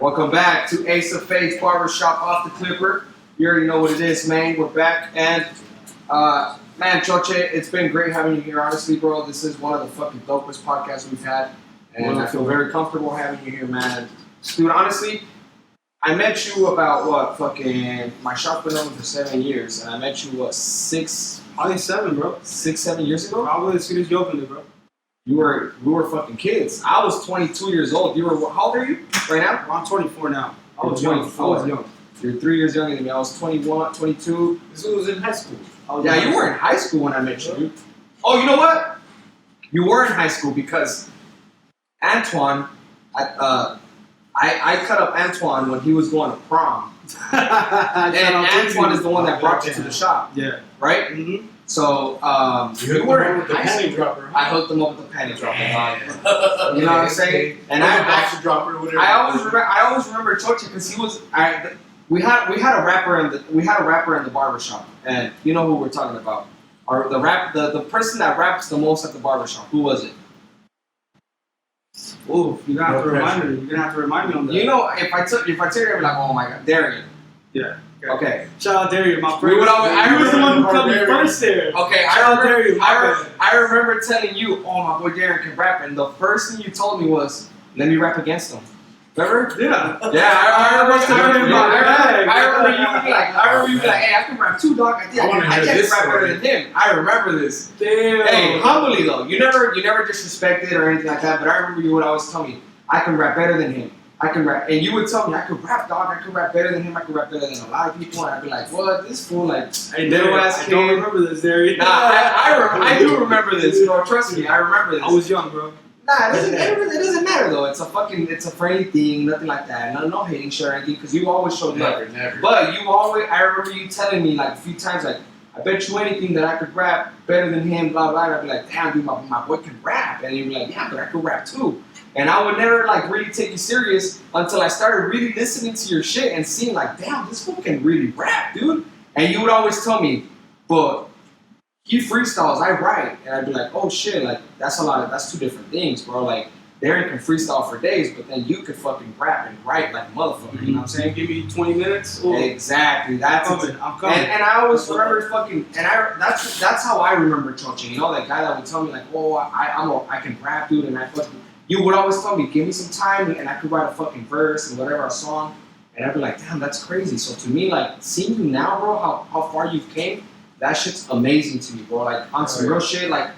Welcome back to Ace of Faith Barbershop Off the Clipper. You already know what it is, man. We're back, and man, Choche, it's been great having you here. Honestly, bro, this is one of the fucking dopest podcasts we've had, and I feel very comfortable having you here, man. Dude, honestly, I met you about my shop's been open for 7 years, and I met you Probably 7, bro. 7 years ago? Probably as soon as you opened it, bro. We were fucking kids. I was 22 years old. How old are you right now? I'm 24 now. I was 24. You're 3 years younger than me. I was 21, 22. This was in high school. Yeah, you were in high school when I met you, dude. Oh, you know what? You were in high school because Antoine, I cut up Antoine when he was going to prom. And Antoine is the one that brought you to the shop. Yeah. Right? Mm-hmm. So, you were with the panty dropper. I hooked them up with the panty dropper. You know what I'm saying? And boxer dropper, whatever. I always remember Choche because he was. We had a rapper in the barbershop, and you know who we're talking about. The person that raps the most at the barbershop. Who was it? Ooh, you're gonna have to remind me. You're gonna have to remind me on that. You know, if I tell you, I'd be like, oh my god, Darian. Yeah. Okay. Shout out Darian, my friend. I was the one who come first there. Okay, I remember telling you, oh my boy Darian can rap, and the first thing you told me was, let me rap against him. Remember? Yeah. Yeah, I remember you be like, hey, I can rap too, dog. I can't rap better than him. I remember this. Damn. Hey, humbly though, you never disrespected or anything like that, but I remember you would always tell me, I can rap better than him. I can rap, and you would tell me I could rap, dog. I could rap better than him. I could rap better than a lot of people, and I'd be like, "What? This fool, like, little ass kid." I don't remember this, Darian. Nah, I do remember this, bro. Trust me, I remember this. I was young, bro. Nah, it doesn't matter though. It's a friendly thing, nothing like that. No hating shit or anything, because you always showed love. Never. But I remember you telling me like a few times, like, I bet you anything that I could rap better than him, blah blah. And I'd be like, damn, dude, my boy can rap, and you'd be like, yeah, but I could rap too. And I would never like really take you serious until I started really listening to your shit and seeing like, damn, this fool can really rap, dude. And you would always tell me, but he freestyles, I write. And I'd be like, oh shit, like that's two different things, bro. Like Darren can freestyle for days, but then you could fucking rap and write like a motherfucker. You know what I'm saying? Give me 20 minutes. Ooh. Exactly. That's I'm coming. And I always remember fucking, and that's how I remember Choche. You know, that guy that would tell me like, oh, I can rap, dude, and I fucking. You would always tell me, give me some time, and I could write a fucking verse and whatever, a song, and I'd be like, damn, that's crazy. So to me, like, seeing you now, bro, how far you've came, that shit's amazing to me, bro. Like, on some real shit, like,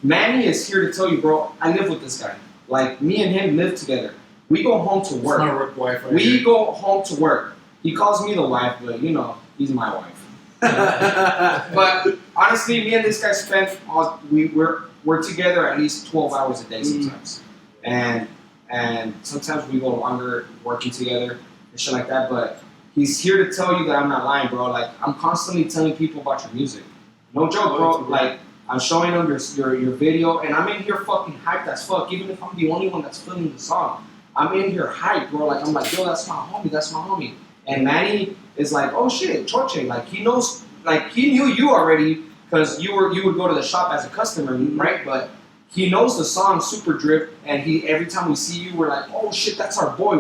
Manny is here to tell you, bro, I live with this guy. Like, me and him live together. We go home to work. It's my work wife. We go home to work. He calls me the wife, but, you know, he's my wife. But, honestly, me and this guy spent, we're together at least 12 hours a day sometimes. And sometimes we go longer working together and shit like that. But he's here to tell you that I'm not lying, bro. Like, I'm constantly telling people about your music. No joke, bro. Like, I'm showing them your video, and I'm in here fucking hyped as fuck, even if I'm the only one that's filming the song. I'm in here hyped, bro. Like, I'm like, yo, that's my homie. And Manny is like, oh shit, Choche. Like, he knows, like, he knew you already, because you would go to the shop as a customer, right? But he knows the song Super Drip, and every time we see you, we're like, oh shit, that's our boy.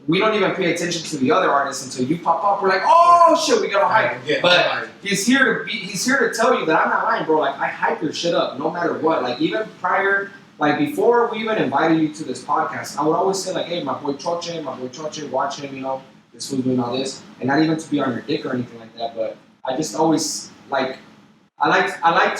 We don't even pay attention to the other artists until you pop up. We're like, oh shit, we got a hype. Yeah, but he's here to tell you that I'm not lying, bro. Like, I hype your shit up no matter what. Like, even prior, like before we even invited you to this podcast, I would always say like, hey, my boy Choche, watch him, you know, this fool's doing all this, and not even to be on your dick or anything like that. But I just always like. I like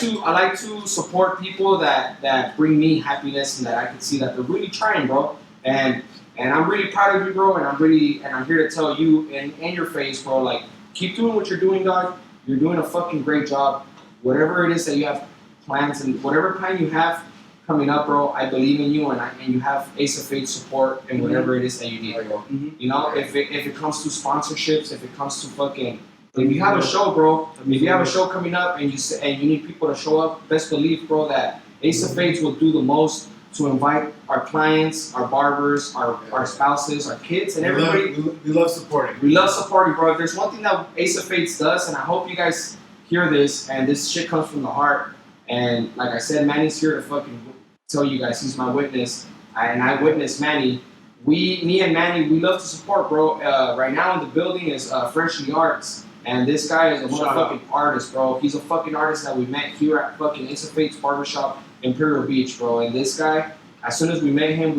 to support people that bring me happiness and that I can see that they're really trying, bro. And I'm really proud of you, bro. And I'm here to tell you in your face, bro. Like, keep doing what you're doing, dog. You're doing a fucking great job. Whatever it is that you have plans and whatever plan you have coming up, bro. I believe in you, and you have Ace of Faith support and whatever it is that you need, bro. You know, if it comes to sponsorships, if it comes to fucking. If you have a show, bro, if you have a show coming up and you need people to show up, best believe, bro, that Ace of Faith will do the most to invite our clients, our barbers, our spouses, our kids, and everybody. We love supporting. We love supporting, bro. If there's one thing that Ace of Faith does, and I hope you guys hear this, and this shit comes from the heart, and like I said, Manny's here to fucking tell you guys he's my witness, and I witnessed Manny me and Manny, we love to support, bro. Right now in the building is Freshly Arts. And this guy is a motherfucking artist, bro. He's a fucking artist that we met here at fucking Interfaith's Barbershop, Imperial Beach, bro. And this guy, as soon as we met him,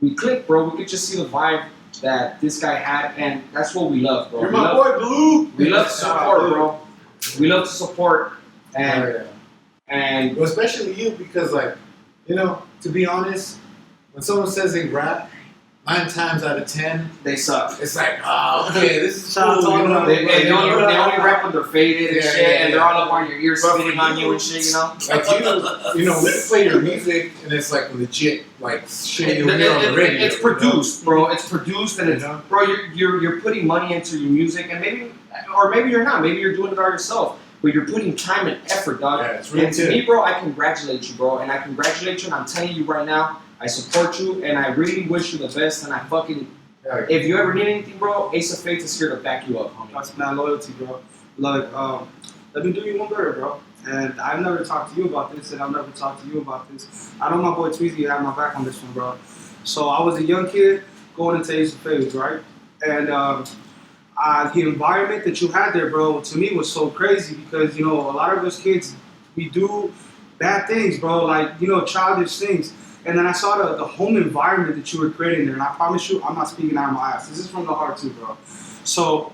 we clicked, bro. We could just see the vibe that this guy had, and that's what we love, bro. You're my boy, Blue. We love to support, bro. We love to support, and well, especially you, because like, you know, to be honest, when someone says they rap, 9 times out of 10, they suck. It's like, oh, okay, this is Shout cool. out to You know? They only rap when they're faded and shit, and they're all up on your ears, But spitting on you and shit, you know. Like you know, we play your music and it's like legit, like shit you hear on the radio. It's produced, bro. It's produced, and it's bro. You're putting money into your music, and maybe you're not. Maybe you're doing it all yourself, but you're putting time and effort, dog. Yeah, it's really and to me, bro, I congratulate you, bro, and I congratulate you, and I'm telling you right now, I support you, and I really wish you the best, and I fucking. If you ever need anything, bro, Ace of Faith is here to back you up, homie. That's mad loyalty, bro. Like, let me do you one better, bro. And I've never talked to you about this, and I've never talked to you about this. I know my boy Tweezy had my back on this one, bro. So I was a young kid going into Ace of Faith, right? And the environment that you had there, bro, to me was so crazy because, you know, a lot of us kids, we do bad things, bro, like, you know, childish things. And then I saw the home environment that you were creating there, and I promise you, I'm not speaking out of my ass. This is from the heart too, bro. So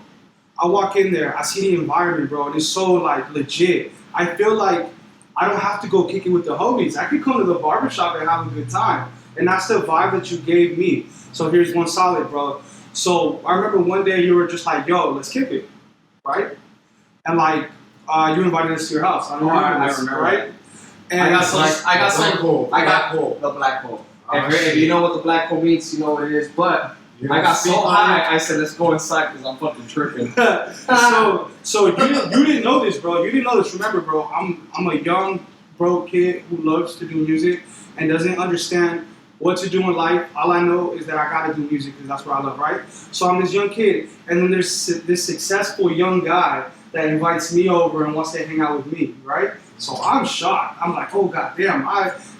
I walk in there, I see the environment, bro, and it's so like legit. I feel like I don't have to go kick it with the homies. I could come to the barbershop and have a good time. And that's the vibe that you gave me. So here's one solid, bro. So I remember one day you were just like, yo, let's kick it, right? And like, you invited us to your house. I remember, right? And I got the black hole. Oh, If you know what the black hole means, you know what it is. But I got so high, I said, let's go inside because I'm fucking tripping. so you didn't know this, bro. You didn't know this. Remember, bro, I'm a young, broke kid who loves to do music and doesn't understand what to do in life. All I know is that I gotta do music because that's what I love, right? So I'm this young kid, and then there's this successful young guy that invites me over and wants to hang out with me, right? So I'm shocked. I'm like, oh goddamn,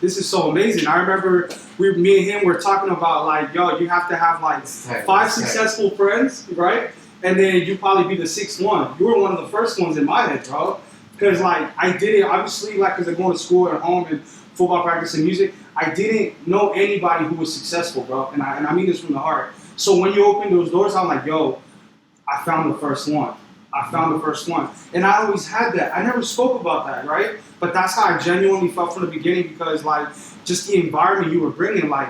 this is so amazing. I remember me and him were talking about like, yo, you have to have like 5 successful friends, right? And then you probably be the 6th one. You were one of the first ones in my head, bro. Because like I did it obviously like because I'm going to school and home and football practice and music. I didn't know anybody who was successful, bro. And I mean this from the heart. So when you open those doors, I'm like, yo, I found the first one. And I always had that. I never spoke about that, right? But that's how I genuinely felt from the beginning because, like, just the environment you were bringing, like,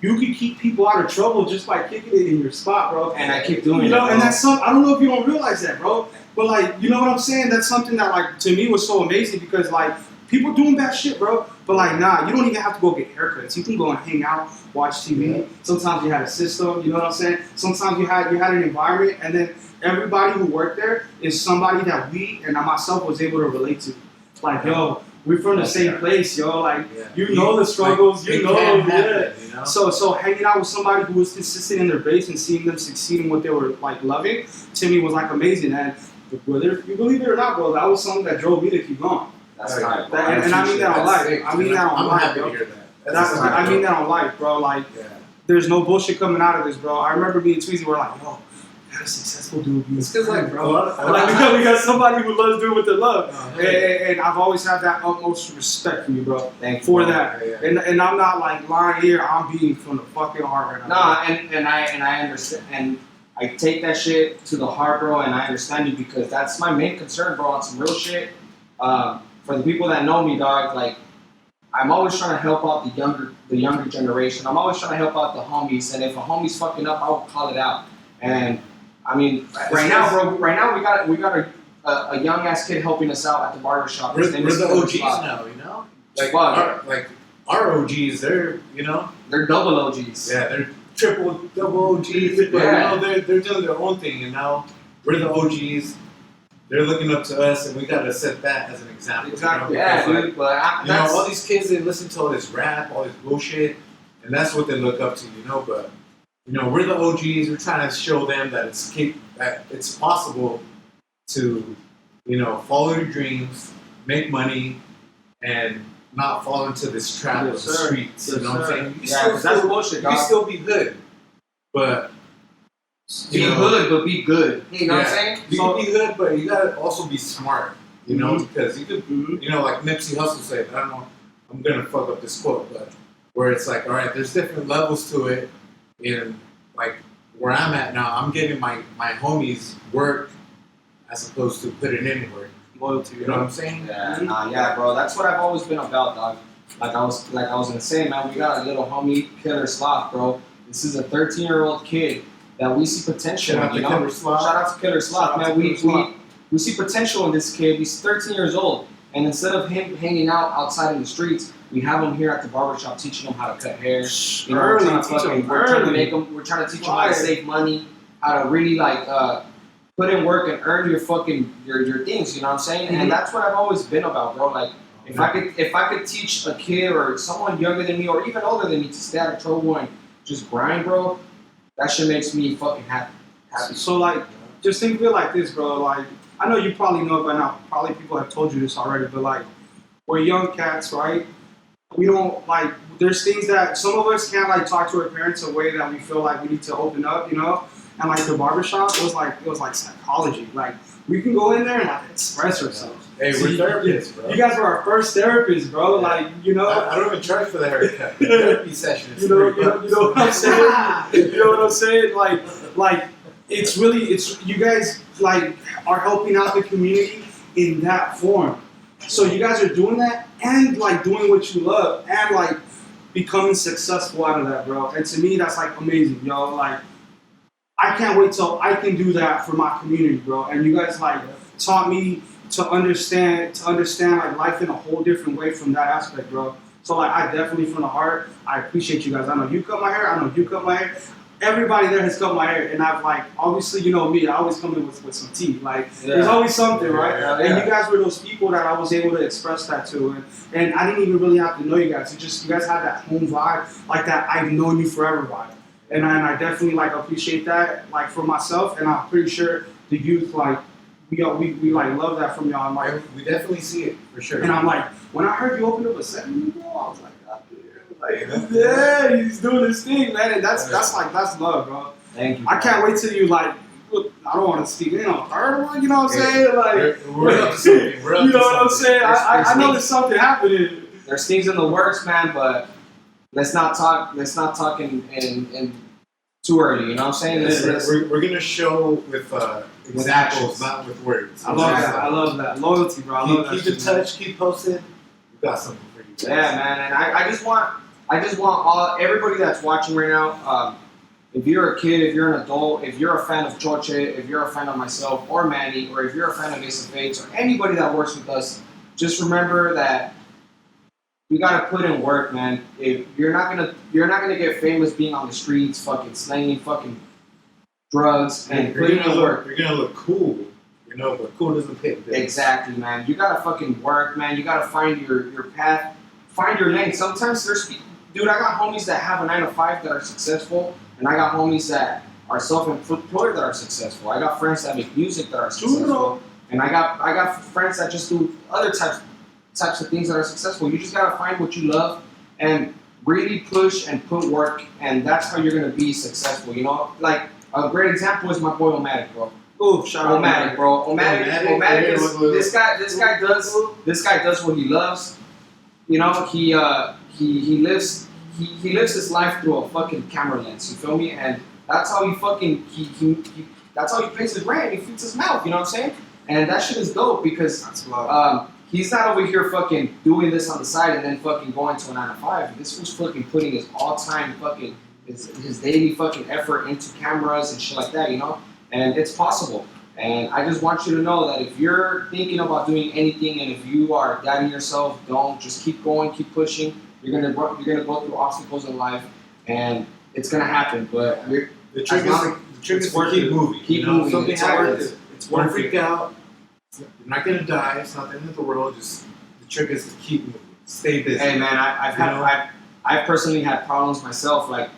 you could keep people out of trouble just by kicking it in your spot, bro. And I keep doing it, know, bro. and that's something, I don't know if you don't realize that, bro. But, like, you know what I'm saying? That's something that, like, to me was so amazing because, like, people doing bad shit, bro. But, like, nah, you don't even have to go get haircuts. You can go and hang out, watch TV. Yeah. Sometimes you had a system, you know what I'm saying? Sometimes you had an environment, and then everybody who worked there is somebody that we and I myself was able to relate to. Like, yo, we're from the same place, yo. Like, you know the struggles, like, you know. Happen, you know? So hanging out with somebody who was consistent in their base and seeing them succeed in what they were like loving, to me was like amazing. And whether you believe it or not, bro, that was something that drove me to keep going. That's tight, bro. And I mean that on life. I mean that on life, bro. I mean that on life, bro. Like, there's no bullshit coming out of this, bro. I remember me and Tweezy were like, yo, a successful dude. It's because, like, bro, like, we got somebody who loves doing what they love. And I've always had that utmost respect for you, bro. For that. And I'm not like lying here. I'm being from the fucking heart right now. Nah, and I understand, and I take that shit to the heart, bro. And I understand you because that's my main concern, bro. On some real shit. For the people that know me, dog, like, I'm always trying to help out the younger generation. I'm always trying to help out the homies. And if a homie's fucking up, I will call it out. And I mean, right now, bro. Right now, we got a young ass kid helping us out at the barbershop. We're the OGs now, you know. Like our OGs, they're they're double OGs. Yeah, they're triple, double OGs. But they're doing their own thing, and now we're the OGs. They're looking up to us, and we gotta set that as an example. Exactly. You know? Yeah, dude. But all these kids, they listen to all this rap, all this bullshit, and that's what they look up to, you know. But we're the OGs. We're trying to show them that it's possible to, follow your dreams, make money, and not fall into this trap of the streets. You know what I'm saying? You Yeah, because that's bullshit, you dog. can still be good, but Be hood, but be good. You know what I'm saying? You can be good, but you gotta also be smart. You know, because you could, you know, like Nipsey Hussle said. I don't know. I'm gonna fuck up this quote, but where it's like, all right, there's different levels to it. And like where I'm at now, I'm getting my homies work as opposed to putting in work. Loyalty, You know what I'm saying? Yeah, yeah, bro. That's what I've always been about, dog. Like I was gonna say, man. We got a little homie, Killer Sloth, bro. This is a 13-year-old kid that we see potential. Shout out in, to Killer Sloth. Shout out to Killer Sloth, man. We see potential in this kid. He's 13 years old, and instead of him hanging out outside in the streets, we have him here at the barbershop teaching him how to cut hair. You know, we're trying to teach him how to save money, how to really put in work and earn your fucking your things. You know what I'm saying? And that's what I've always been about, bro. Like if I could teach a kid or someone younger than me or even older than me to stay out of trouble and just grind, bro, that shit makes me fucking happy. So like, just think of it like this, bro. Like, I know you probably know it by now. Probably people have told you this already, but like, we're young cats, right? We don't like. There's things that some of us can't like talk to our parents a way that we feel like we need to open up, you know. And like the barbershop, it was like psychology. Like we can go in there and like express ourselves. Hey, we're therapists, bro. You guys were our first therapists, bro. Like, you know. I don't even charge for the haircut. The therapy session is you know what I'm saying? You know what I'm saying? Like it's you guys like are helping out the community in that form. So you guys are doing that and like doing what you love and like becoming successful out of that, bro. And to me, that's like amazing, yo. Like I can't wait till I can do that for my community, bro. And you guys like taught me to understand like life in a whole different way from that aspect, bro. So like I definitely from the heart, I appreciate you guys. I know you cut my hair, I know you cut my hair. Everybody there has cut my hair, and I've like obviously you know me, I always come in with some tea. Like there's always something, right? And you guys were those people that I was able to express that to, and I didn't even really have to know you guys. You guys had that home vibe, like that I've known you forever vibe. And I definitely like appreciate that, like for myself, and I'm pretty sure the youth like we like love that from y'all. I'm like, we definitely see it for sure. And I'm like, when I heard you open up a 7, I was like, God damn, yeah, he's doing his thing, man, and that's love, bro. Thank you. I can't wait till you like. Look, I don't want to speak in on third one, you know what I'm saying? Like, we're up to something. You know what I'm saying? I know there's something happening. There's things in the works, man, but let's not talk in too early. You know what I'm saying? We're gonna show with examples, not with words. I love that loyalty, bro. I love that. Keep in touch. Keep posted. We got something for you. Yeah, man. And I just want everybody that's watching right now. If you're a kid, if you're an adult, if you're a fan of Choche, if you're a fan of myself or Manny, or if you're a fan of Ace of Fates or anybody that works with us, just remember that you gotta put in work, man. If you're not gonna get famous being on the streets, fucking slanging fucking drugs and putting in work. You're gonna look cool, you know, but cool doesn't pay the bills. Exactly, man. You gotta fucking work, man. You gotta find your path, find your lane. Sometimes dude, I got homies that have a 9-to-5 that are successful, and I got homies that are self-employed that are successful. I got friends that make music that are successful, and I got friends that just do other types of things that are successful. You just gotta find what you love and really push and put work, and that's how you're gonna be successful. You know, like a great example is my boy Omatic, bro. Ooh, shout out Omatic, bro. Omatic is this guy does what he loves. You know, he lives his life through a fucking camera lens. You feel me? And that's how that's how he pays his rent. He feeds his mouth. You know what I'm saying? And that shit is dope because he's not over here fucking doing this on the side and then fucking going to a 9-to-5. This was fucking putting his all-time fucking his daily fucking effort into cameras and shit like that, you know? And it's possible. And I just want you to know that if you're thinking about doing anything and if you are doubting yourself, don't. Just keep going, keep pushing. You're gonna go through obstacles in life, and it's gonna happen. But the trick is to keep moving. Keep moving. Something happens. Don't worth freak out. You're not gonna die. It's not the end of the world. Just the trick is to keep moving. Stay busy. Hey man, I've personally had problems myself. Like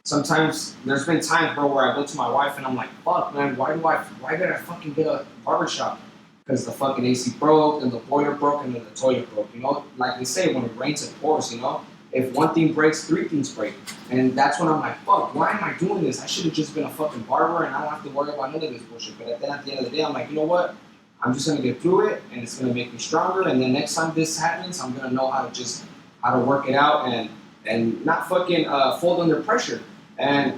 sometimes there's been times, bro, where I go to my wife and I'm like, fuck, man, why did I fucking get a barbershop? because the fucking AC broke, and the boiler broke, and then the toilet broke. You know, like they say, when it rains, it pours. You know, if one thing breaks, three things break. And that's when I'm like, fuck, why am I doing this? I should have just been a fucking barber, and I don't have to worry about none of this bullshit. But then at the end of the day, I'm like, you know what? I'm just gonna get through it, and it's gonna make me stronger. And then next time this happens, I'm gonna know how to work it out and not fucking fold under pressure. And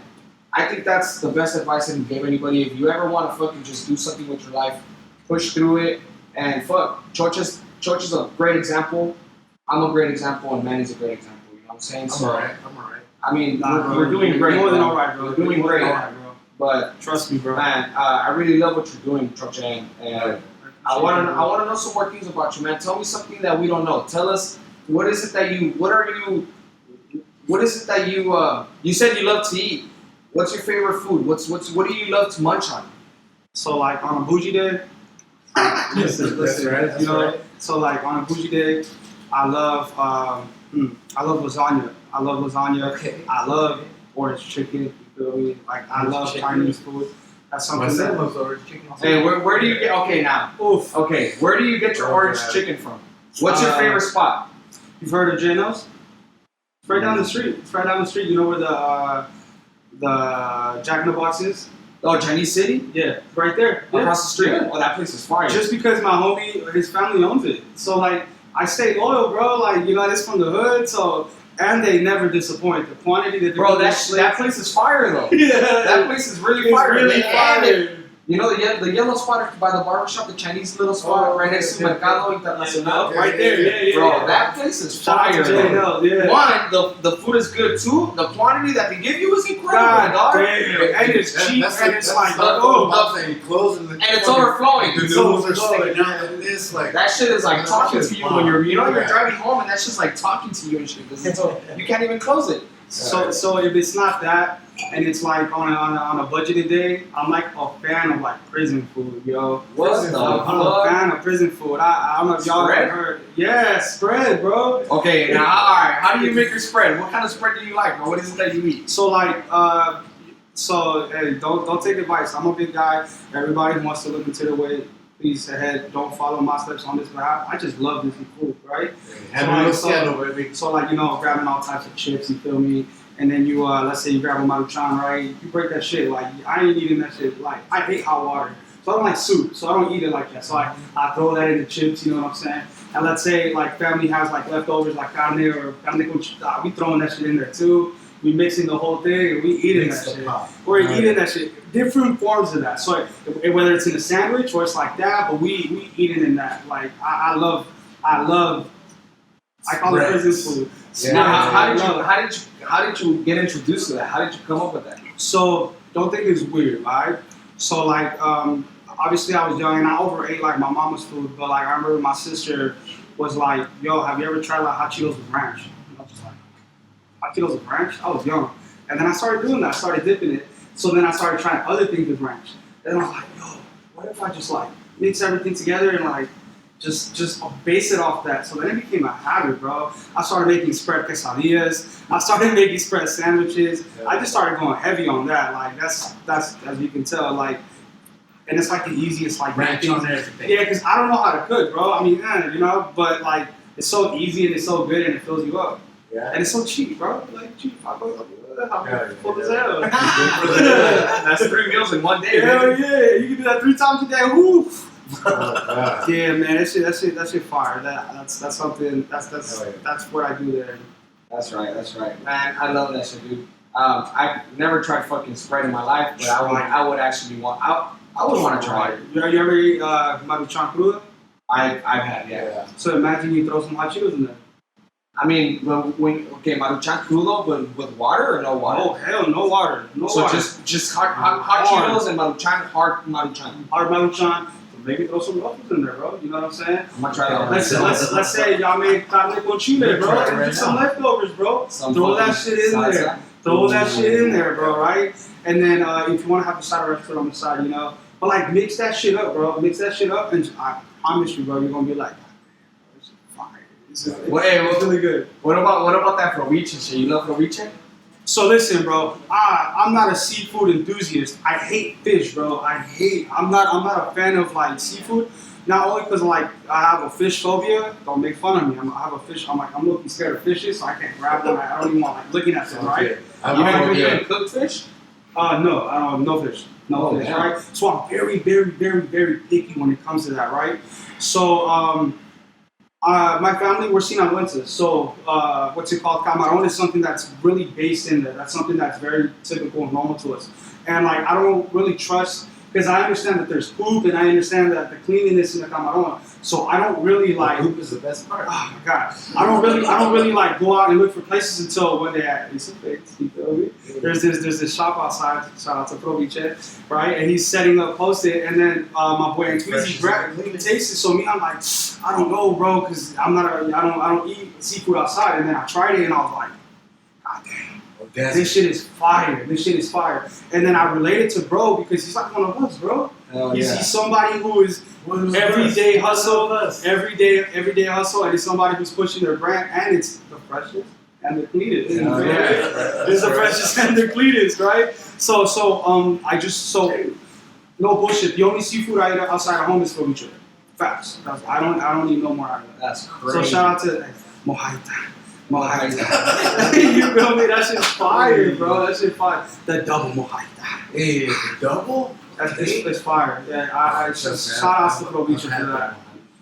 I think that's the best advice I can give anybody. If you ever want to fucking just do something with your life, push through it, and fuck. CHOCHE is a great example. I'm a great example, and Manny's a great example. You know what I'm saying? I'm alright. I mean, we're doing great. More than alright, bro. We're doing great. Alright, bro. But Trust me, bro. man, I really love what you're doing, CHOCHE, and I want to know some more things about you, man. Tell me something that we don't know. Tell us what is it that you said you love to eat. What's your favorite food? What do you love to munch on? So like on a bougie day, listen, right, you know. right. So like on a bougie day, I love lasagna. I love lasagna. Okay. I love orange chicken. You feel me? Like I love chicken. Chinese food. That's My something son that. loves orange chicken. Hey, where do you get? Okay, now. Oof. Okay, where do you get your Oh, orange God. chicken from? What's your favorite spot? You've heard of Jano's? It's right down the street. It's right down the street. You know where the Jack in the Box is? Oh, Chinese City? Yeah, right there. Yeah. Across the street. Yeah. Oh, that place is fire. Just because my homie, his family owns it. So like, I stay loyal, bro. Like, you know, it's from the hood, so, and they never disappoint. The quantity that they Bro, put in that place is fire though. yeah. That place is really It's fire. really And fire. you know the yellow spot by the barbershop, the Chinese little spot Oh, right next to yeah, Mercado Internacional. Yeah, Right there, yeah. Bro, that place is Shout out fire. to Bro. JNL, yeah. One, the food is good too. The quantity that they give you is incredible, God dog. damn. And it's cheap, and it's like, oh, and you close and it's overflowing. The It's noodles are overflowing. sticking out like this, like That shit is like That talking shit's to you bomb. when you're Yeah. driving home, and that's just like talking to you and shit. 'Cause you can't even close it. So if it's not that, and it's like on a budgeted day, I'm like a fan of like prison food, yo. What the I'm a fuck? fan of prison food. I don't know if y'all Spread? have heard. Yeah, spread, bro. Okay, now alright, how do you make your spread? What kind of spread do you like, bro? What is it that you eat? So like, hey, don't take advice. I'm a big guy. Everybody who wants to look into the way, please ahead. Don't follow my steps on this, but I just love this food, right? baby. So like, you know, grabbing all types of chips, you feel me? And then you, let's say you grab a Maruchan, right? You break that shit. Like, I ain't eating that shit. Like, I hate hot water. So I don't like soup. So I don't eat it like that. So I throw that in the chips, you know what I'm saying? And let's say like family has like leftovers like carne or carne con we throwing that shit in there too. We mixing the whole thing and we eating that shit. We're eating that shit. Different forms of that. So whether it's in a sandwich or it's like that, but we eating in that. Like I love I call it prison food. Yeah. Now, how did you get introduced to that? How did you come up with that? So don't think it's weird, right? So like obviously I was young and I overate like my mama's food, but like I remember my sister was like, yo, have you ever tried like hot Cheetos with ranch? And I was just like, hot Cheetos with ranch? I was young. And then I started doing that, I started dipping it. So then I started trying other things with ranch. And I was like, yo, what if I just like mix everything together and like just base it off that. So then it became a habit, bro. I started making spread quesadillas. I started making spread sandwiches. I just started going heavy on that. Like that's as you can tell, like, and it's like the easiest like Ranch things. on everything. Yeah, because I don't know how to cook, bro. I mean, you know, but like it's so easy and it's so good and it fills you up. Yeah. And it's so cheap, bro. Like cheap. I'm full as hell. That's 3 meals in one day, Hell man. yeah, you can do that 3 times a day. Woo! Oh, Yeah, man, that shit fire. That's something. That's what I do there. That's right. Man, I love that shit, dude. I've never tried fucking spread in my life, but I would actually want. I would want to try it. You ever eat Maruchan cruda? I've had, yeah. So imagine you throw some hot Cheetos in there. I mean, okay, Maruchan crudo, but with water or no water? Oh hell, no water, no So water. just hot Cheetos and Maruchan, hard Maruchan. Hard Maruchan. Maybe throw some ruffles in there, bro. You know what I'm saying? I'm gonna try that. Let's say y'all made carne con chile, bro. Try it right Get some now. leftovers, bro. Some Throw that fucking shit in salsa. there. Throw that shit in there, bro, right? And then if you want to have the side of restaurant on the side, you know. But like mix that shit up, bro. Mix that shit up, and I promise you, bro, you're gonna be like, this is fire. This is it's really good. What about that ceviche shit? You love ceviche? So listen, bro. I'm not a seafood enthusiast. I hate fish, bro. I'm not a fan of like seafood. Not only because like I have a fish phobia, don't make fun of me. I have a fish. I'm looking scared of fishes, so I can't grab them. I don't even want like looking at them, right? You ever been cooked fish? No, I don't. No fish. No fish, right? So I'm very, very, very, very picky when it comes to that, right? So my family, we're sinaloenses. So what's it called? Camarón is something that's really based in there. That's something that's very typical and normal to us. And like I don't really trust, because I understand that there's poop and I understand that the cleanliness in the camarón. So I don't really like. Poop is the best part. Oh my god! I don't really like go out and look for places until one day at Ace of Fates. You feel me? There's this shop outside. Shout out to Provice, right? And he's setting up, post-it, and then my boy Tweezy tastes it. So me, I'm like, I don't know, bro, because I don't eat seafood outside. And then I tried it and I was like, God damn. This shit is fire. This shit is fire. And then I related to bro because he's like one of us, bro. He's somebody who is everyday hustle, everyday hustle, and it's somebody who's pushing their brand, and it's the freshest and the cleanest. It's the freshest and the cleanest, right? So no bullshit. The only seafood I eat outside of home is ceviche. Facts. I don't need no more out of that. That's crazy. So shout out to Mojaita. You feel me? That shit's fire, bro. That shit fire. The double Mojaita. Hey, the double? It's fire. Yeah, I shout out to Provice for that.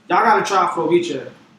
Y'all gotta try Provice.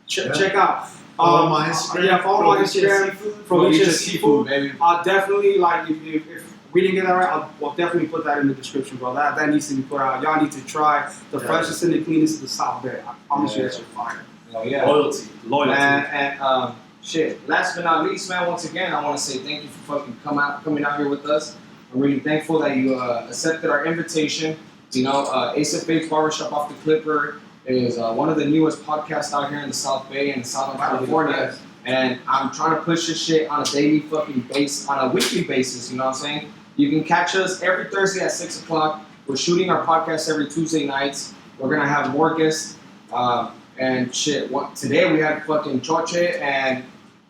Check out. Follow my Instagram. Yeah, follow my Instagram. Provice Seafood. Baby. I'll definitely like if we didn't get that right, I'll definitely put that in the description, bro. That needs to be put out. Y'all need to try the freshest and the cleanest of the South Bay. I promise you, that shit fire. Oh yeah. Loyalty. And shit. Last but not least, man. Once again, I want to say thank you for fucking coming out here with us. I'm really thankful that you accepted our invitation. You know, Ace of Fates Barbershop off the Clipper is one of the newest podcasts out here in the South Bay and Southern California. And I'm trying to push this shit on a daily fucking basis, on a weekly basis, you know what I'm saying? You can catch us every Thursday at 6 o'clock. We're shooting our podcast every Tuesday nights. We're going to have more guests. And shit, today we had fucking CHOCHE, and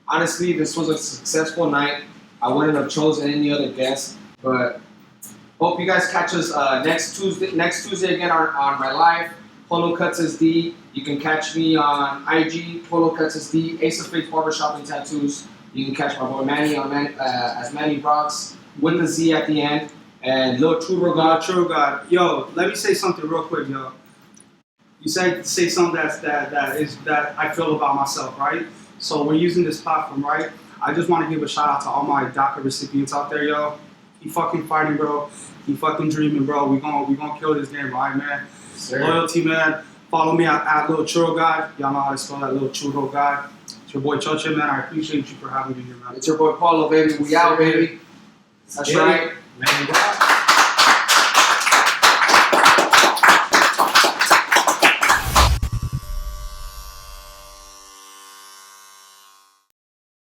honestly, this was a successful night. I wouldn't have chosen any other guest. But hope you guys catch us next Tuesday again on my live, Polo Cuts SD. You can catch me on IG, Polo Cuts SD, Ace of Fates Barbershop and Tattoos. You can catch my boy Manny on as Manny Rocks with the Z at the end. And Lil True God. Yo, let me say something real quick, yo. You say something that I feel about myself, right? So we're using this platform, right? I just want to give a shout out to all my DACA recipients out there, yo. Keep fucking fighting, bro. Keep fucking dreaming, bro. We gonna kill this game, right, man? Sir. Loyalty, man. Follow me at Lil Churro God. Y'all know how to spell that, Lil Churro God. It's your boy CHOCHE, man. I appreciate you for having me here, man. It's your boy Paulo, baby. We out, baby. That's right. Man,